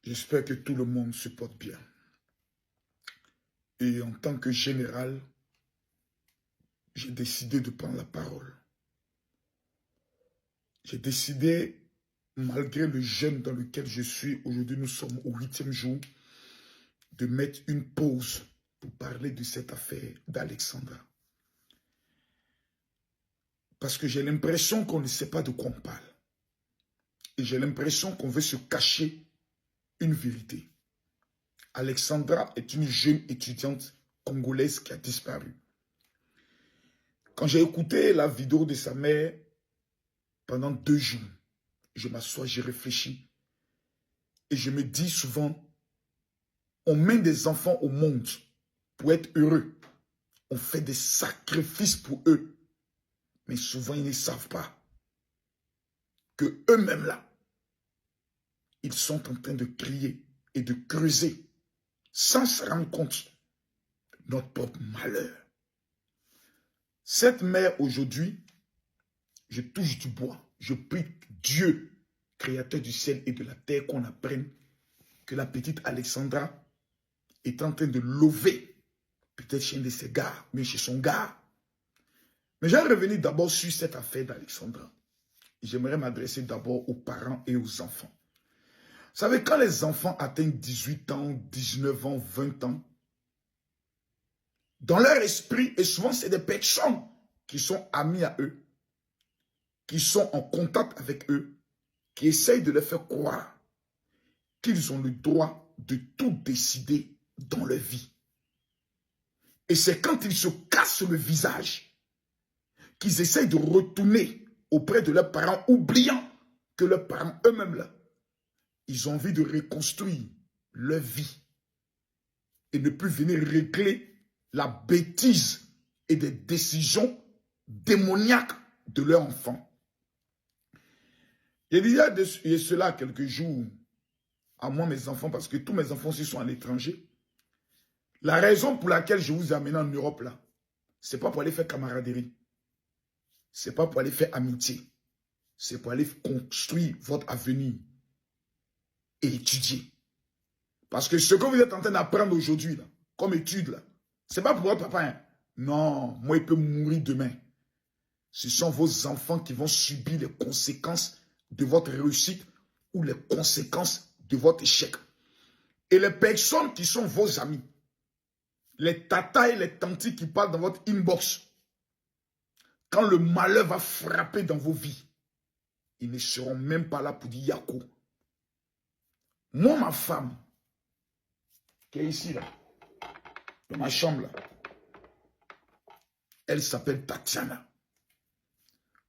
J'espère que tout le monde se porte bien. Et en tant que général, j'ai décidé de prendre la parole. J'ai décidé, malgré le jeûne dans lequel je suis, aujourd'hui nous sommes au 8e jour, de mettre une pause pour parler de cette affaire d'Alexandra. Parce que j'ai l'impression qu'on ne sait pas de quoi on parle. Et j'ai l'impression qu'on veut se cacher une vérité. Alexandra est une jeune étudiante congolaise qui a disparu. Quand j'ai écouté la vidéo de sa mère, pendant 2 jours, je m'assois, je réfléchis. Et je me dis souvent, on met des enfants au monde pour être heureux. On fait des sacrifices pour eux. Mais souvent, ils ne savent pas que eux-mêmes là, ils sont en train de crier et de creuser sans se rendre compte de notre propre malheur. Cette mère aujourd'hui, je touche du bois. Je prie Dieu, créateur du ciel et de la terre, qu'on apprenne que la petite Alexandra est en train de lever, peut-être chez un de ses gars, mais chez son gars. Mais je vais revenir d'abord sur cette affaire d'Alexandra. J'aimerais m'adresser d'abord aux parents et aux enfants. Vous savez, quand les enfants atteignent 18 ans, 19 ans, 20 ans, dans leur esprit, et souvent c'est des personnes qui sont amis à eux, qui sont en contact avec eux, qui essayent de leur faire croire qu'ils ont le droit de tout décider dans leur vie. Et c'est quand ils se cassent le visage qu'ils essayent de retourner auprès de leurs parents, oubliant que leurs parents eux-mêmes là, ils ont envie de reconstruire leur vie et ne plus venir régler la bêtise et des décisions démoniaques de leur enfant. Il y a de cela quelques jours à moi, mes enfants, parce que tous mes enfants aussi sont à l'étranger. La raison pour laquelle je vous ai amené en Europe là, c'est pas pour aller faire camaraderie. C'est pas pour aller faire amitié. C'est pour aller construire votre avenir et étudier. Parce que ce que vous êtes en train d'apprendre aujourd'hui, là, comme étude, là, c'est pas pour votre papa. Hein. Non, moi, il peut mourir demain. Ce sont vos enfants qui vont subir les conséquences de votre réussite ou les conséquences de votre échec. Et les personnes qui sont vos amis, les tatas et les tantis qui parlent dans votre inbox, quand le malheur va frapper dans vos vies, ils ne seront même pas là pour dire Yako. Moi, ma femme, qui est ici, là, dans ma chambre, là, elle s'appelle Tatiana.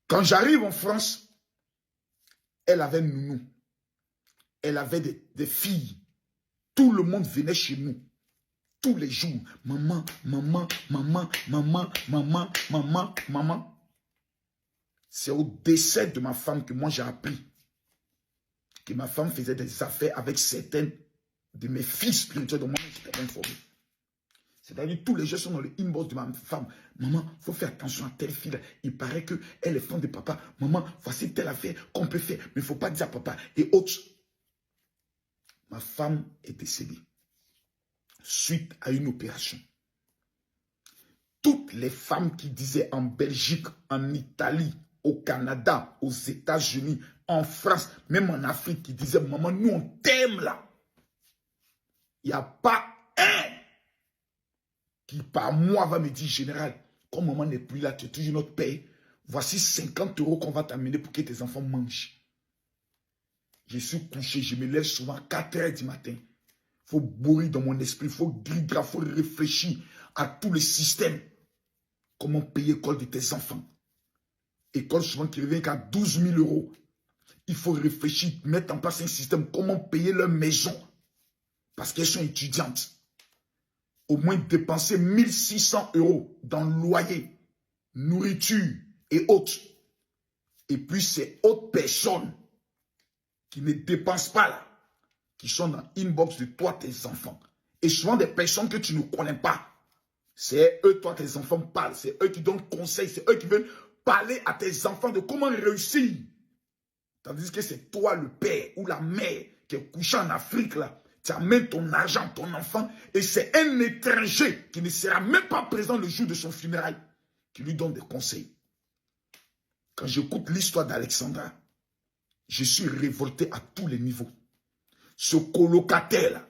Quand j'arrive en France, elle avait Nounou. Elle avait des filles. Tout le monde venait chez nous. Tous les jours. Maman, maman, maman, maman, maman, maman, maman. C'est au décès de ma femme que moi j'ai appris que ma femme faisait des affaires avec certaines de mes filles spirituelles dont moi je n'étais pas informé. C'est-à-dire tous les gens sont dans le inbox de ma femme. Maman, il faut faire attention à telle fille. Il paraît qu'elle est femme de papa. Maman, voici telle affaire qu'on peut faire. Mais il ne faut pas dire à papa. Et autres. Ma femme est décédée suite à une opération. Toutes les femmes qui disaient en Belgique, en Italie, au Canada, aux États-Unis, en France, même en Afrique, qui disaient, maman, nous on t'aime là. Il n'y a pas un qui par mois va me dire, général, comme maman n'est plus là, tu es toujours notre père, voici 50 € qu'on va t'amener pour que tes enfants mangent. Je suis couché, je me lève souvent à 4 h du matin. Il faut bourrir dans mon esprit, il faut griller, il faut réfléchir à tout le système. Comment payer l'école de tes enfants. École souvent qui revient qu'à 12 000 €. Il faut réfléchir, mettre en place un système, comment payer leur maison. Parce qu'elles sont étudiantes. Au moins dépenser 1600 € dans le loyer, nourriture et autres. Et puis c'est autres personnes qui ne dépensent pas là, qui sont dans l'inbox de toi, tes enfants. Et souvent des personnes que tu ne connais pas. C'est eux, toi, tes enfants parlent. C'est eux qui donnent conseil. C'est eux qui veulent parler à tes enfants de comment réussir. Tandis que c'est toi, le père ou la mère, qui est couché en Afrique, là, tu amènes ton argent, ton enfant, et c'est un étranger qui ne sera même pas présent le jour de son funérail, qui lui donne des conseils. Quand j'écoute l'histoire d'Alexandra, je suis révolté à tous les niveaux. Ce colocataire-là,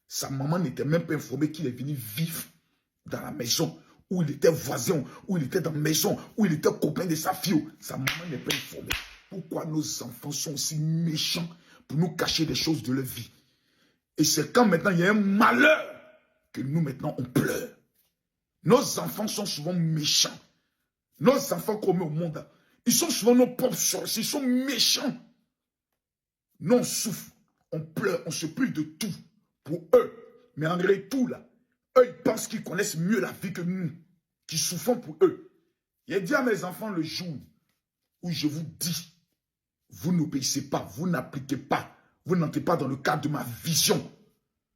sa maman n'était même pas informée qu'il est venu vivre dans la maison, où il était voisin, où il était dans la maison, où il était copain de sa fille. Sa maman n'est pas informée. Pourquoi nos enfants sont aussi méchants pour nous cacher des choses de leur vie? Et c'est quand maintenant il y a un malheur que nous maintenant on pleure. Nos enfants sont souvent méchants. Nos enfants qu'on met au monde, ils sont souvent nos propres sorciers, ils sont méchants. Nous on souffre, on pleure, on se prie de tout pour eux. Mais en réalité, tout là, eux ils pensent qu'ils connaissent mieux la vie que nous, qui souffrons pour eux. Il a dit à mes enfants le jour où je vous dis, vous n'obéissez pas, vous n'appliquez pas, vous n'entrez pas dans le cadre de ma vision,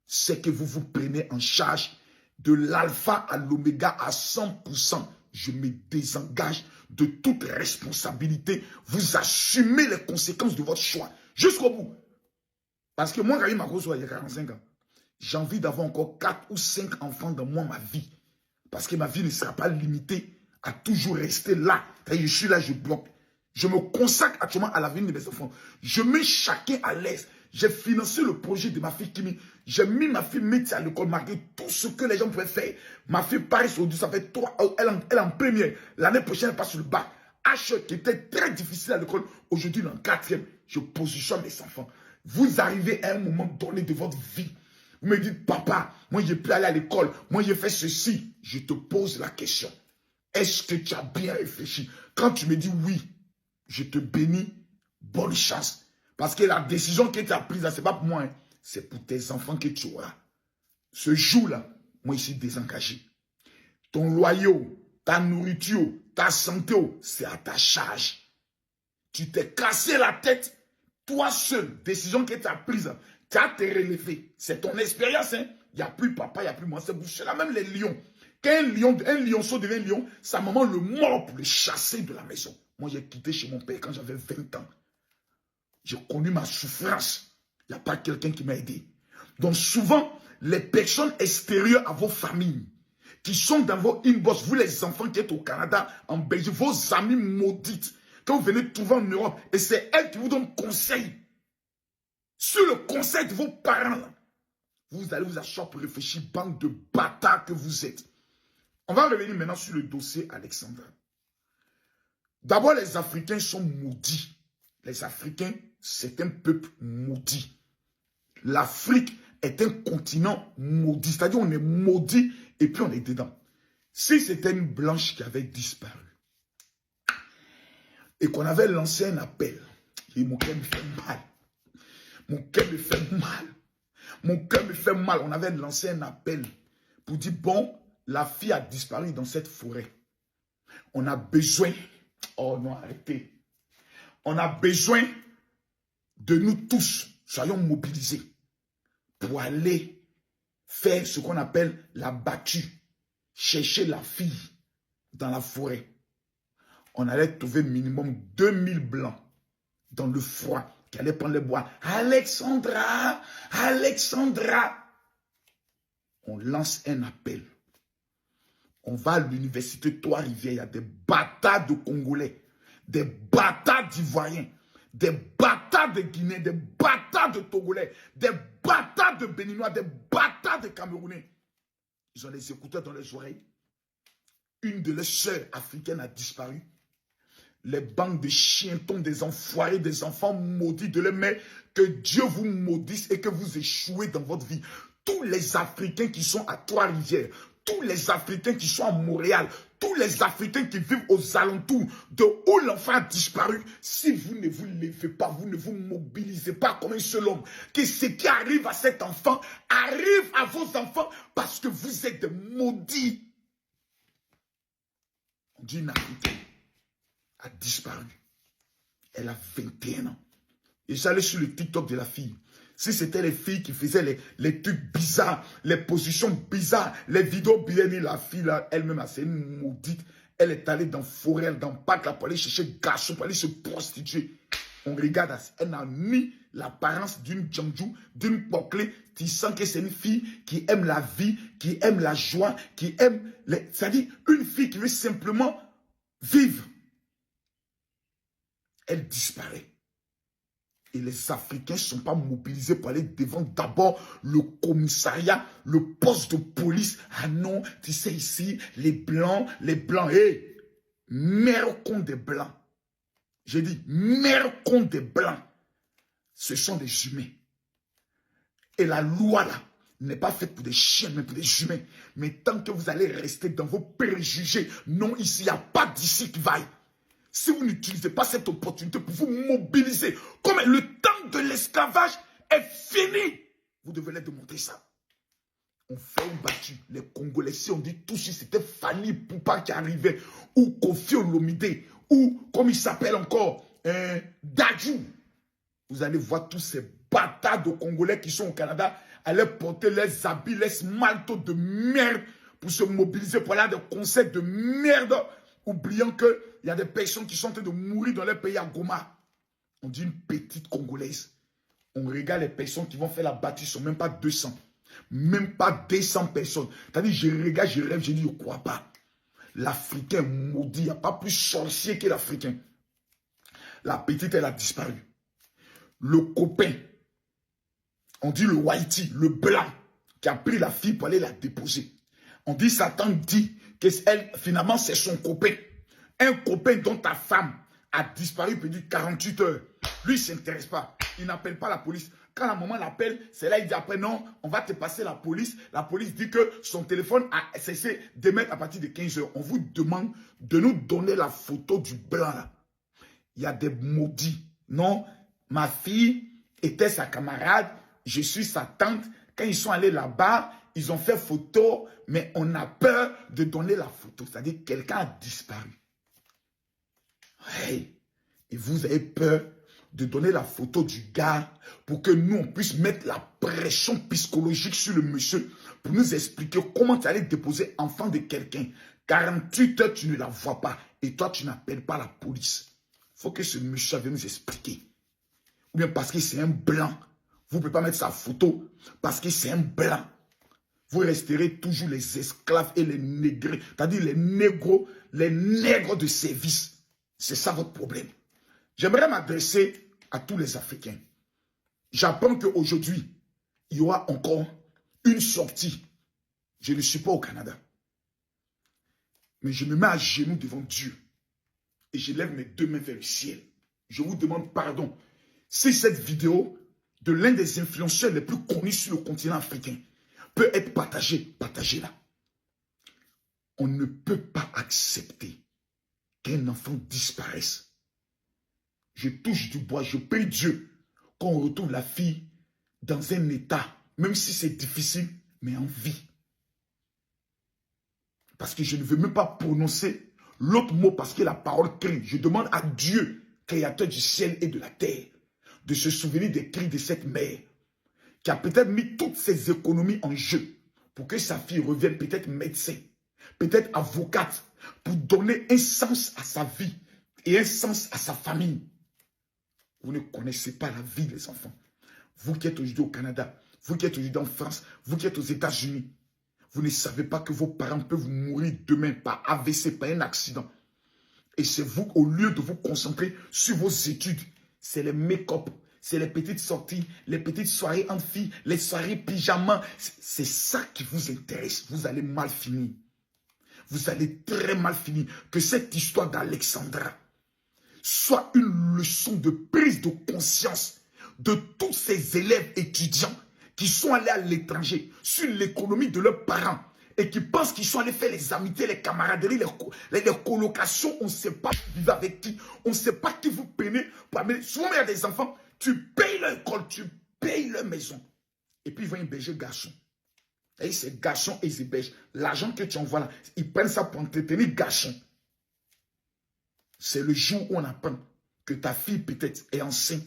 c'est que vous vous prenez en charge de l'alpha à l'oméga à 100%. Je me désengage de toute responsabilité. Vous assumez les conséquences de votre choix jusqu'au bout. Parce que moi, quand il m'a reçu il y a 45 ans, j'ai envie d'avoir encore 4 ou 5 enfants dans moi, ma vie. Parce que ma vie ne sera pas limitée à toujours rester là. Je suis là, je bloque. Je me consacre actuellement à l'avenir de mes enfants. Je mets chacun à l'aise. J'ai financé le projet de ma fille Kimi. J'ai mis ma fille métier à l'école malgré tout ce que les gens pouvaient faire. Ma fille Paris aujourd'hui, ça fait 3 ans. Elle est en première. L'année prochaine, elle passe sur le bac. H qui était très difficile à l'école. Aujourd'hui, dans le 4e, je positionne mes enfants. Vous arrivez à un moment donné de votre vie. Vous me dites, papa, moi, je peux aller à l'école. Moi, j'ai fait ceci. Je te pose la question. Est-ce que tu as bien réfléchi? Quand tu me dis oui, je te bénis. Bonne chance. Parce que la décision que tu as prise, ce n'est pas pour moi. Hein. C'est pour tes enfants que tu auras. Ce jour-là, moi, je suis désengagé. Ton loyer, ta nourriture, ta santé, c'est à ta charge. Tu t'es cassé la tête. Toi seul, décision que tu as prise, tu as te relevé. C'est ton expérience. Hein? Il n'y a plus papa, il n'y a plus moi. C'est là même les lions. Quand un lionceau devient lion, sa maman le mord pour le chasser de la maison. Moi, j'ai quitté chez mon père quand j'avais 20 ans. J'ai connu ma souffrance. Il n'y a pas quelqu'un qui m'a aidé. Donc souvent, les personnes extérieures à vos familles, qui sont dans vos inbox, vous les enfants qui êtes au Canada, en Belgique, vos amis maudites, quand vous venez trouver en Europe, et c'est elles qui vous donnent conseil. Sur le conseil de vos parents, là, vous allez vous asseoir pour réfléchir, bande de bâtards que vous êtes. On va revenir maintenant sur le dossier Alexandra. D'abord, les Africains sont maudits. Les Africains, c'est un peuple maudit. L'Afrique est un continent maudit. C'est-à-dire on est maudit et puis on est dedans. Si c'était une blanche qui avait disparu et qu'on avait lancé un appel, et mon cœur me fait mal. Mon cœur me fait mal. Mon cœur me fait mal. On avait lancé un appel pour dire, bon, la fille a disparu dans cette forêt. On a besoin... Oh non, arrêtez. On a besoin de nous tous, soyons mobilisés pour aller faire ce qu'on appelle la battue, chercher la fille dans la forêt. On allait trouver minimum 2000 blancs dans le froid qui allaient prendre les bois. Alexandra, Alexandra. On lance un appel. On va à l'université Trois-Rivières, il y a des bâtards de Congolais, des bâtards d'Ivoiriens, des bâtards de Guinéens, des bâtards de Togolais, des bâtards de Béninois, des bâtards de Camerounais. Ils ont les écouteurs dans les oreilles. Une de leurs sœurs africaines a disparu. Les bandes de chientons, des enfoirés, des enfants maudits de leur mère, que Dieu vous maudisse et que vous échouez dans votre vie. Tous les Africains qui sont à Trois-Rivières, tous les Africains qui sont à Montréal, tous les Africains qui vivent aux alentours de où l'enfant a disparu, si vous ne vous levez pas, vous ne vous mobilisez pas comme un seul homme, que ce qui arrive à cet enfant arrive à vos enfants parce que vous êtes des maudits. On dit une Africaine a disparu. Elle a 21 ans. Et j'allais sur le TikTok de la fille. Si c'était les filles qui faisaient les trucs bizarres, les positions bizarres, les vidéos bien, la fille là, elle-même, c'est une maudite. Elle est allée dans la forêt, dans le parc là, pour aller chercher garçon, pour aller se prostituer. On regarde, elle n'a ni l'apparence d'une Djamdjou, d'une Boclé. Tu sens que c'est une fille qui aime la vie, qui aime la joie, qui aime... C'est-à-dire une fille qui veut simplement vivre. Elle disparaît. Et les Africains ne sont pas mobilisés pour aller devant d'abord le commissariat, le poste de police. Ah non, tu sais ici, les Blancs, hé, mère con des Blancs. J'ai dit, mère con des Blancs. Ce sont des humains. Et la loi là, n'est pas faite pour des chiens, mais pour des humains. Mais tant que vous allez rester dans vos préjugés, non, ici, il n'y a pas d'ici qui vaille. Si vous n'utilisez pas cette opportunité pour vous mobiliser, comme le temps de l'esclavage est fini, vous devez leur démontrer ça. On fait une battue. Les Congolais, si on dit tout si c'était Fanny Poupa qui arrivait, ou Kofi Olomide, ou comme il s'appelle encore, Dadju. Vous allez voir tous ces bâtards de Congolais qui sont au Canada aller porter les habits, les maltos de merde pour se mobiliser pour aller à des concerts de merde, oubliant qu'il y a des personnes qui sont en train de mourir dans leur pays à Goma. On dit une petite Congolaise. On regarde les personnes qui vont faire la battue, ils ne sont même pas 200. Même pas 200 personnes. C'est-à-dire, je regarde, je rêve, je dis, je ne crois pas. L'Africain maudit, il n'y a pas plus sorcier que l'Africain. La petite, elle a disparu. Le copain, on dit le whitey, le blanc, qui a pris la fille pour aller la déposer. On dit, Satan dit que elle, finalement, c'est son copain. Un copain dont ta femme a disparu depuis 48 heures. Lui, il ne s'intéresse pas. Il n'appelle pas la police. Quand la maman l'appelle, c'est là, il dit après, non, on va te passer la police. La police dit que son téléphone a cessé d'émettre à partir de 15 heures. On vous demande de nous donner la photo du blanc là. Il y a des maudits. Non, ma fille était sa camarade, je suis sa tante. Quand ils sont allés là-bas, ils ont fait photo, mais on a peur de donner la photo. C'est-à-dire que quelqu'un a disparu. Hey, et vous avez peur de donner la photo du gars pour que nous, on puisse mettre la pression psychologique sur le monsieur pour nous expliquer comment tu allais déposer enfant de quelqu'un. 48 heures, tu ne la vois pas et toi, tu n'appelles pas la police. Il faut que ce monsieur vienne nous expliquer. Ou bien parce que c'est un blanc. Vous ne pouvez pas mettre sa photo parce que c'est un blanc. Vous resterez toujours les esclaves et les négrés. C'est-à-dire les négros, les nègres de service. C'est ça votre problème. J'aimerais m'adresser à tous les Africains. J'apprends qu'aujourd'hui, il y aura encore une sortie. Je ne suis pas au Canada. Mais je me mets à genoux devant Dieu. Et je lève mes deux mains vers le ciel. Je vous demande pardon. Si cette vidéo de l'un des influenceurs les plus connus sur le continent africain peut être partagée, partagez-la. On ne peut pas accepter qu'un enfant disparaisse. Je touche du bois, je prie Dieu qu'on retrouve la fille dans un état, même si c'est difficile, mais en vie. Parce que je ne veux même pas prononcer l'autre mot parce que la parole crie. Je demande à Dieu, créateur du ciel et de la terre, de se souvenir des cris de cette mère qui a peut-être mis toutes ses économies en jeu pour que sa fille revienne peut-être médecin, peut-être avocate, pour donner un sens à sa vie et un sens à sa famille. Vous ne connaissez pas la vie des enfants. Vous qui êtes aujourd'hui au Canada, vous qui êtes aujourd'hui en France, vous qui êtes aux États-Unis, vous ne savez pas que vos parents peuvent mourir demain par AVC, par un accident. Et c'est vous, au lieu de vous concentrer sur vos études, c'est les make-up, c'est les petites sorties, les petites soirées en filles, les soirées pyjama. C'est ça qui vous intéresse. Vous allez mal finir. Vous allez très mal finir. Que cette histoire d'Alexandra soit une leçon de prise de conscience de tous ces élèves étudiants qui sont allés à l'étranger sur l'économie de leurs parents et qui pensent qu'ils sont allés faire les amitiés, les camaraderies, les colocations. On ne sait pas vivre avec qui. On ne sait pas qui vous prenez pour amener. Souvent, il y a des enfants, tu payes leur école, tu payes leur maison. Et puis, ils vont héberger garçons. Et ces garçons, ils hébergent. L'argent que tu envoies là, ils prennent ça pour entretenir garçons. C'est le jour où on apprend que ta fille peut-être est enceinte.